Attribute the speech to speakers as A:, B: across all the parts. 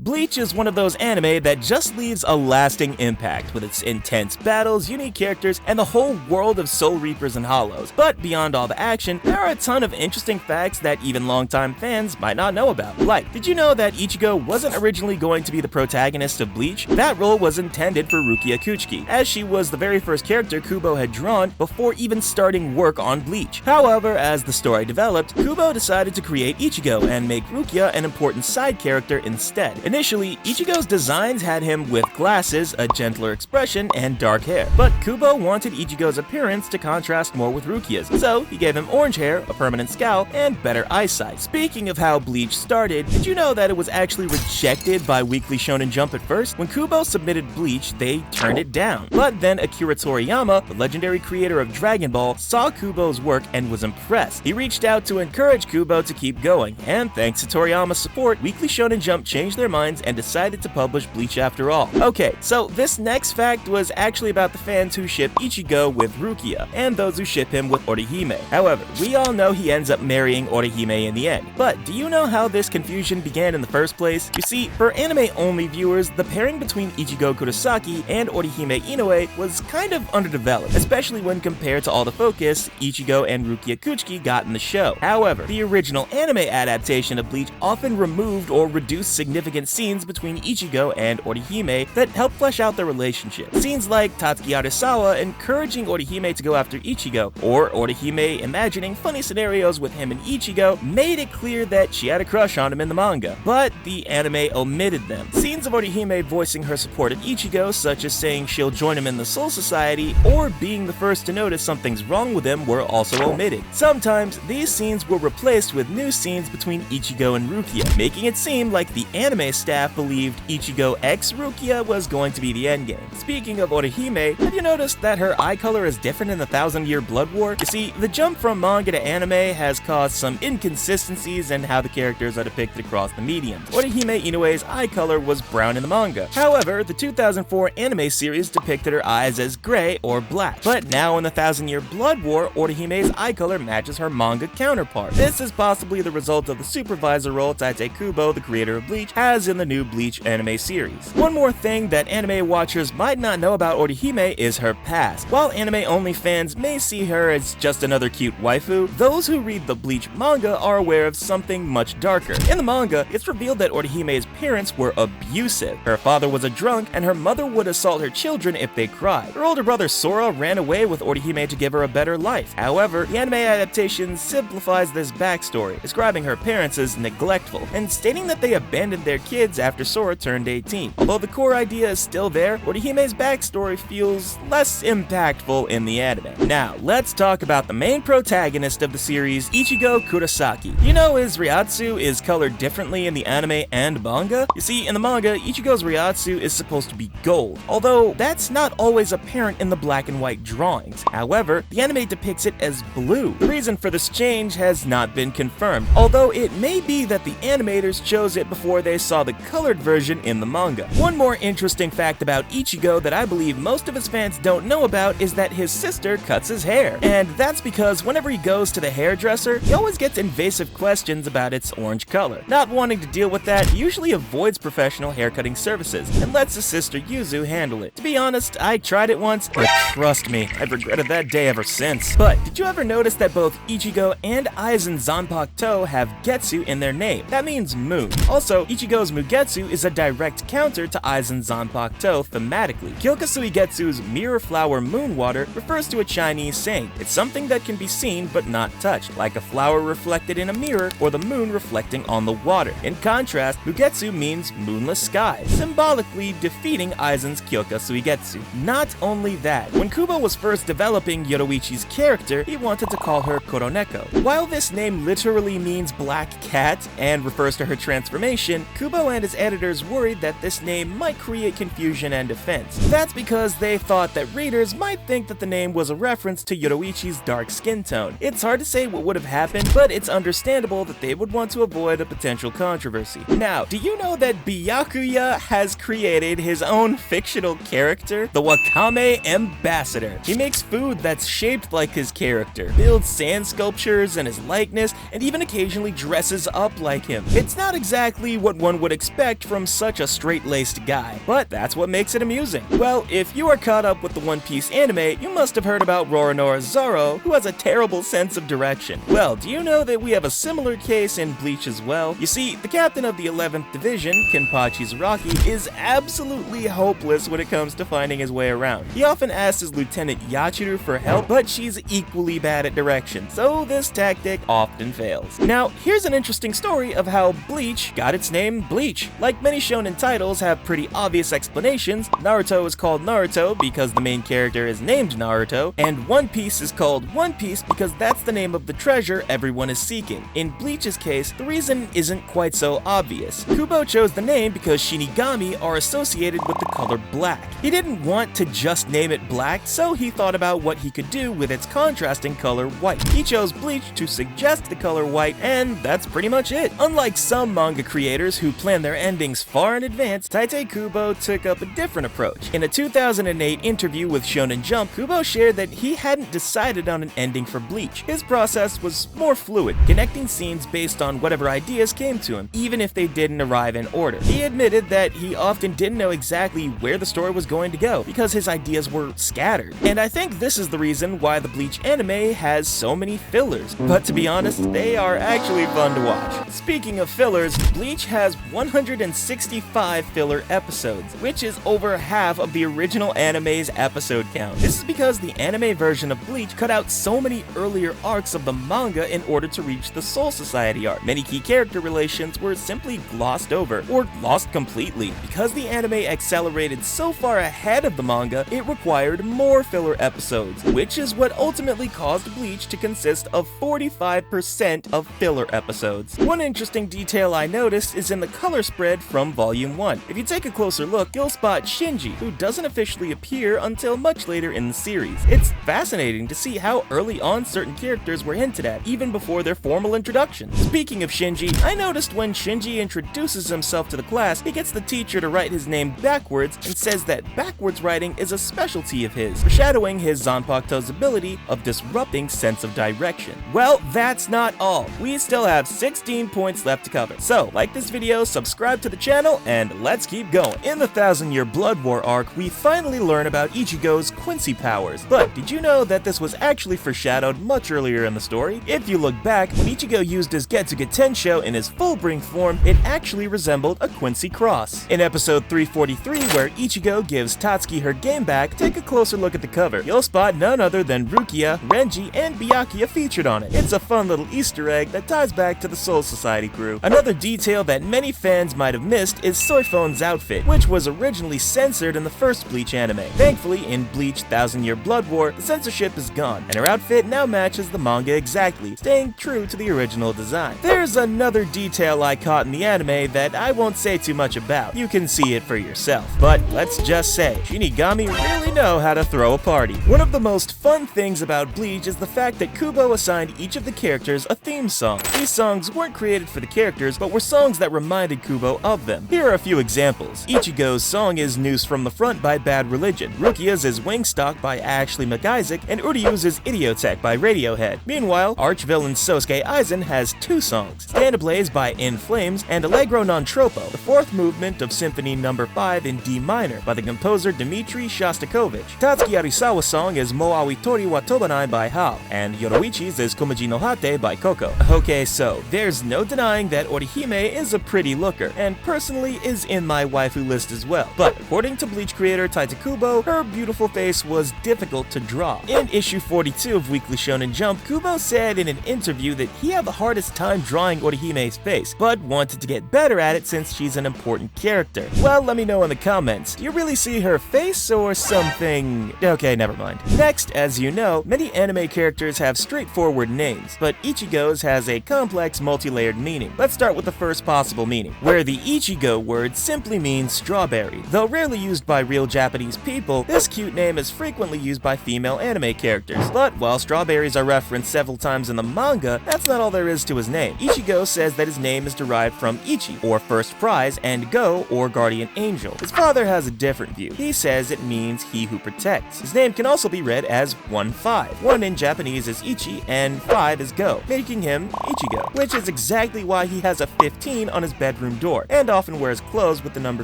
A: Bleach is one of those anime that just leaves a lasting impact with its intense battles, unique characters, and the whole world of Soul Reapers and Hollows. But beyond all the action, there are a ton of interesting facts that even longtime fans might not know about. Like, did you know that Ichigo wasn't originally going to be the protagonist of Bleach? That role was intended for Rukia Kuchiki, as she was the very first character Kubo had drawn before even starting work on Bleach. However, as the story developed, Kubo decided to create Ichigo and make Rukia an important side character instead. Initially, Ichigo's designs had him with glasses, a gentler expression, and dark hair. But Kubo wanted Ichigo's appearance to contrast more with Rukia's, so he gave him orange hair, a permanent scowl, and better eyesight. Speaking of how Bleach started, did you know that it was actually rejected by Weekly Shonen Jump at first? When Kubo submitted Bleach, they turned it down. But then Akira Toriyama, the legendary creator of Dragon Ball, saw Kubo's work and was impressed. He reached out to encourage Kubo to keep going, and thanks to Toriyama's support, Weekly Shonen Jump changed their minds and decided to publish Bleach after all. Okay, so this next fact was actually about the fans who ship Ichigo with Rukia, and those who ship him with Orihime. However, we all know he ends up marrying Orihime in the end. But do you know how this confusion began in the first place? You see, for anime-only viewers, the pairing between Ichigo Kurosaki and Orihime Inoue was kind of underdeveloped, especially when compared to all the focus Ichigo and Rukia Kuchiki got in the show. However, the original anime adaptation of Bleach often removed or reduced significant scenes between Ichigo and Orihime that helped flesh out their relationship. Scenes like Tatsuki Arisawa encouraging Orihime to go after Ichigo, or Orihime imagining funny scenarios with him and Ichigo, made it clear that she had a crush on him in the manga, but the anime omitted them. Scenes of Orihime voicing her support of Ichigo, such as saying she'll join him in the Soul Society, or being the first to notice something's wrong with him, were also omitted. Sometimes, these scenes were replaced with new scenes between Ichigo and Rukia, making it seem like the anime staff believed Ichigo x Rukia was going to be the endgame. Speaking of Orihime, have you noticed that her eye color is different in the 1000-Year Blood War? You see, the jump from manga to anime has caused some inconsistencies in how the characters are depicted across the mediums. Orihime Inoue's eye color was brown in the manga. However, the 2004 anime series depicted her eyes as gray or black. But now in the 1000-Year Blood War, Orihime's eye color matches her manga counterpart. This is possibly the result of the supervisor role Tite Kubo, the creator of Bleach, has in the new Bleach anime series. One more thing that anime watchers might not know about Orihime is her past. While anime-only fans may see her as just another cute waifu, those who read the Bleach manga are aware of something much darker. In the manga, it's revealed that Orihime's parents were abusive. Her father was a drunk, and her mother would assault her children if they cried. Her older brother Sora ran away with Orihime to give her a better life. However, the anime adaptation simplifies this backstory, describing her parents as neglectful, and stating that they abandoned their kids after Sora turned 18. Although the core idea is still there, Orihime's backstory feels less impactful in the anime. Now, let's talk about the main protagonist of the series, Ichigo Kurosaki. You know his Ryatsu is colored differently in the anime and manga? You see, in the manga, Ichigo's Ryatsu is supposed to be gold, although that's not always apparent in the black and white drawings. However, the anime depicts it as blue. The reason for this change has not been confirmed, although it may be that the animators chose it before they saw the colored version in the manga. One more interesting fact about Ichigo that I believe most of his fans don't know about is that his sister cuts his hair. And that's because whenever he goes to the hairdresser, he always gets invasive questions about its orange color. Not wanting to deal with that, he usually avoids professional haircutting services and lets his sister Yuzu handle it. To be honest, I tried it once, but trust me, I've regretted that day ever since. But did you ever notice that both Ichigo and Aizen Zanpakuto have Getsu in their name? That means moon. Also, Ichigo's Mugetsu is a direct counter to Aizen Zanpakuto thematically. Kyokasui Getsu's Mirror Flower Moon Water refers to a Chinese saying. It's something that can be seen but not touched, like a flower reflected in a mirror or the moon reflecting on the water. In contrast, Mugetsu means moonless sky, symbolically defeating Aizen's Kyokasui Getsu. Not only that, when Kubo was first developing Yoruichi's character, he wanted to call her Koroneko. While this name literally means black cat and refers to her transformation, Kubo and his editors worried that this name might create confusion and offense. That's because they thought that readers might think that the name was a reference to Yoruichi's dark skin tone. It's hard to say what would have happened, but it's understandable that they would want to avoid a potential controversy. Now, do you know that Byakuya has created his own fictional character? The Wakame Ambassador. He makes food that's shaped like his character, builds sand sculptures in his likeness, and even occasionally dresses up like him. It's not exactly what one would expect from such a straight-laced guy, but that's what makes it amusing. Well, if you are caught up with the One Piece anime, you must have heard about Roronoa Zoro, who has a terrible sense of direction. Well, do you know that we have a similar case in Bleach as well? You see, the captain of the 11th Division, Kenpachi Zaraki, is absolutely hopeless when it comes to finding his way around. He often asks his lieutenant Yachiru for help, but she's equally bad at direction, so this tactic often fails. Now, here's an interesting story of how Bleach got its name Bleach. Like many shonen titles have pretty obvious explanations, Naruto is called Naruto because the main character is named Naruto, and One Piece is called One Piece because that's the name of the treasure everyone is seeking. In Bleach's case, the reason isn't quite so obvious. Kubo chose the name because Shinigami are associated with the color black. He didn't want to just name it black, so he thought about what he could do with its contrasting color white. He chose Bleach to suggest the color white, and that's pretty much it. Unlike some manga creators who plan their endings far in advance, Tite Kubo took up a different approach. In a 2008 interview with Shonen Jump, Kubo shared that he hadn't decided on an ending for Bleach. His process was more fluid, connecting scenes based on whatever ideas came to him, even if they didn't arrive in order. He admitted that he often didn't know exactly where the story was going to go, because his ideas were scattered. And I think this is the reason why the Bleach anime has so many fillers, but to be honest, they are actually fun to watch. Speaking of fillers, Bleach has 165 filler episodes, which is over half of the original anime's episode count. This is because the anime version of Bleach cut out so many earlier arcs of the manga in order to reach the Soul Society arc. Many key character relations were simply glossed over, or lost completely. Because the anime accelerated so far ahead of the manga, it required more filler episodes, which is what ultimately caused Bleach to consist of 45% of filler episodes. One interesting detail I noticed is in the color spread from Volume 1. If you take a closer look, you'll spot Shinji, who doesn't officially appear until much later in the series. It's fascinating to see how early on certain characters were hinted at, even before their formal introduction. Speaking of Shinji, I noticed when Shinji introduces himself to the class, he gets the teacher to write his name backwards and says that backwards writing is a specialty of his, foreshadowing his Zanpakuto's ability of disrupting sense of direction. Well, that's not all. We still have 16 points left to cover. So, like this video, subscribe to the channel, and let's keep going. In the 1000-Year Blood War arc, we finally learn about Ichigo's Quincy powers. But did you know that this was actually foreshadowed much earlier in the story? If you look back, when Ichigo used his Getsuga Tensho in his full-bring form, it actually resembled a Quincy cross. In episode 343, where Ichigo gives Tatsuki her game back, take a closer look at the cover. You'll spot none other than Rukia, Renji, and Byakuya featured on it. It's a fun little Easter egg that ties back to the Soul Society crew. Another detail that many fans might have missed is Soifon's outfit, which was originally censored in the first Bleach anime. Thankfully, in Bleach 1000-Year Blood War, the censorship is gone, and her outfit now matches the manga exactly, staying true to the original design. There's another detail I caught in the anime that I won't say too much about. You can see it for yourself. But let's just say, Shinigami really know how to throw a party. One of the most fun things about Bleach is the fact that Kubo assigned each of the characters a theme song. These songs weren't created for the characters, but were songs that reminded Kubo of them. Here are a few examples. Ichigo's song is News from the Front by Bad Religion, Rukia's is Wingstock by Ashley McIsaac, and Uryu's is Idiotech by Radiohead. Meanwhile, arch-villain Sosuke Aizen has two songs, Stand Ablaze by In Flames and Allegro non troppo, the fourth movement of Symphony No. 5 in D minor by the composer Dmitri Shostakovich. Tatsuki Arisawa's song is Mo Awitori wa Tobanai by Hao, and Yoroichi's is Komaji no Hate by Koko. Okay, so there's no denying that Orihime is a pretty looker, and personally is in my waifu list as well. But according to Bleach creator Tite Kubo, her beautiful face was difficult to draw. In issue 42 of Weekly Shonen Jump, Kubo said in an interview that he had the hardest time drawing Orihime's face, but wanted to get better at it since she's an important character. Well, let me know in the comments. Do you really see her face or something? Okay, never mind. Next, as you know, many anime characters have straightforward names, but Ichigo's has a complex, multi-layered meaning. Let's start with the first possible meaning, where the Ichigo word simply means strawberry. Though rarely used by real Japanese people, this cute name is frequently used by female anime characters. But while strawberries are referenced several times in the manga, that's not all there is to his name. Ichigo says that his name is derived from Ichi, or first prize, and Go, or guardian angel. His father has a different view. He says it means he who protects. His name can also be read as 1-5. 1 in Japanese is Ichi, and 5 is Go, making him Ichigo, which is exactly why he has a 15 on his bed bedroom door, and often wears clothes with the number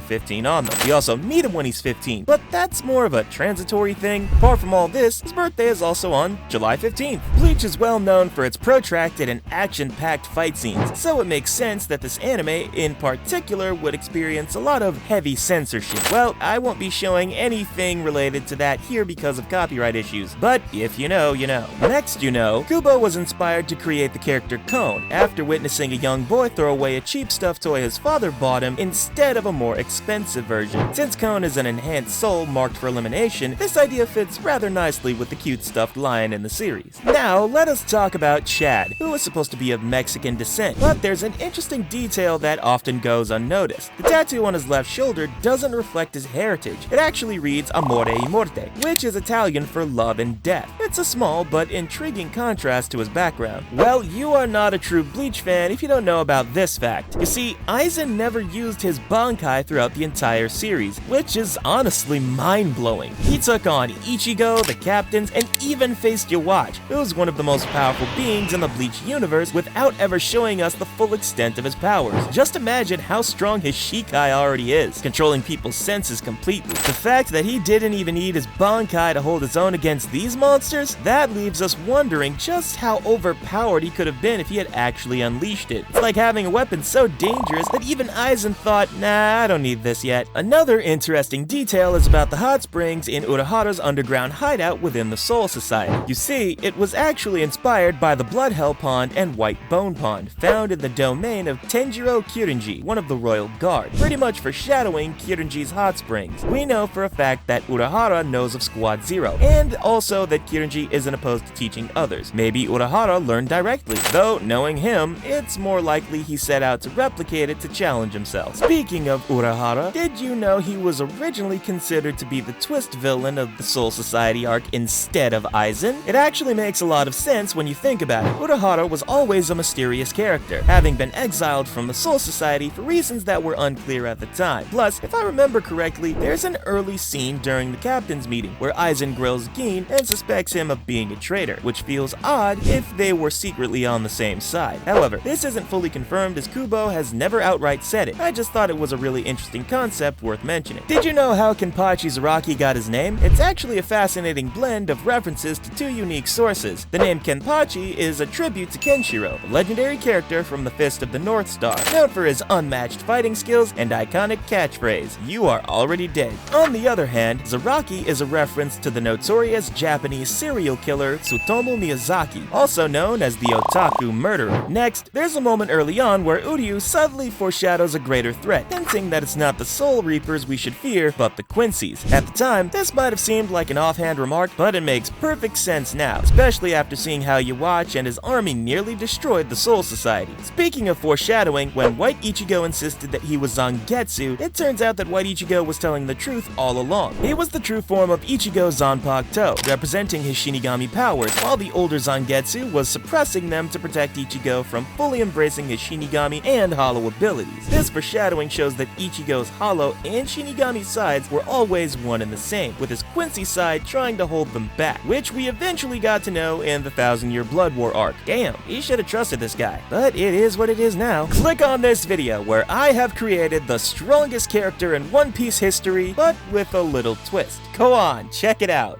A: 15 on them. We also meet him when he's 15, but that's more of a transitory thing. Apart from all this, his birthday is also on July 15th. Bleach is well known for its protracted and action-packed fight scenes, so it makes sense that this anime in particular would experience a lot of heavy censorship. Well, I won't be showing anything related to that here because of copyright issues, but if you know, you know. Next, Kubo was inspired to create the character Cone after witnessing a young boy throw away a cheap stuffed toy his father bought him instead of a more expensive version. Since Cone is an enhanced soul marked for elimination, this idea fits rather nicely with the cute stuffed lion in the series. Now, let us talk about Chad, who is supposed to be of Mexican descent, but there's an interesting detail that often goes unnoticed. The tattoo on his left shoulder doesn't reflect his heritage. It actually reads Amore y Morte, which is Italian for love and death. It's a small but intriguing contrast to his background. Well, you are not a true Bleach fan if you don't know about this fact. You see, Aizen never used his Bankai throughout the entire series, which is honestly mind-blowing. He took on Ichigo, the captains, and even faced Yhwach, who's one of the most powerful beings in the Bleach universe, without ever showing us the full extent of his powers. Just imagine how strong his Shikai already is, controlling people's senses completely. The fact that he didn't even need his Bankai to hold his own against these monsters, that leaves us wondering just how overpowered he could have been if he had actually unleashed it. It's like having a weapon so dangerous that even Aizen thought, nah, I don't need this yet. Another interesting detail is about the hot springs in Urahara's underground hideout within the Soul Society. You see, it was actually inspired by the Blood Hell Pond and White Bone Pond, found in the domain of Tenjiro Kirinji, one of the Royal Guard, pretty much foreshadowing Kirinji's hot springs. We know for a fact that Urahara knows of Squad Zero, and also that Kirinji isn't opposed to teaching others. Maybe Urahara learned directly, though knowing him, it's more likely he set out to replicate it to challenge himself. Speaking of Urahara, did you know he was originally considered to be the twist villain of the Soul Society arc instead of Aizen? It actually makes a lot of sense when you think about it. Urahara was always a mysterious character, having been exiled from the Soul Society for reasons that were unclear at the time. Plus, if I remember correctly, there's an early scene during the captain's meeting where Aizen grills Gin and suspects him of being a traitor, which feels odd if they were secretly on the same side. However, this isn't fully confirmed as Kubo has never outright said it. I just thought it was a really interesting concept worth mentioning. Did you know how Kenpachi Zaraki got his name? It's actually a fascinating blend of references to two unique sources. The name Kenpachi is a tribute to Kenshiro, a legendary character from the Fist of the North Star, known for his unmatched fighting skills and iconic catchphrase, "You are already dead." On the other hand, Zaraki is a reference to the notorious Japanese serial killer Tsutomu Miyazaki, also known as the Otaku Murderer. Next, there's a moment early on where Uryu subtly foreshadows a greater threat, hinting that it's not the Soul Reapers we should fear, but the Quincy's. At the time, this might have seemed like an offhand remark, but it makes perfect sense now, especially after seeing how Yhwach and his army nearly destroyed the Soul Society. Speaking of foreshadowing, when White Ichigo insisted that he was Zangetsu, it turns out that White Ichigo was telling the truth all along. He was the true form of Ichigo Zanpakuto, representing his Shinigami powers, while the older Zangetsu was suppressing them to protect Ichigo from fully embracing his Shinigami and Hollow abilities. This foreshadowing shows that Ichigo's Hollow and Shinigami sides were always one and the same, with his Quincy side trying to hold them back, which we eventually got to know in the 1000-Year Blood War arc. Damn, he should have trusted this guy. But it is what it is now. Click on this video where I have created the strongest character in One Piece history, but with a little twist. Go on, check it out.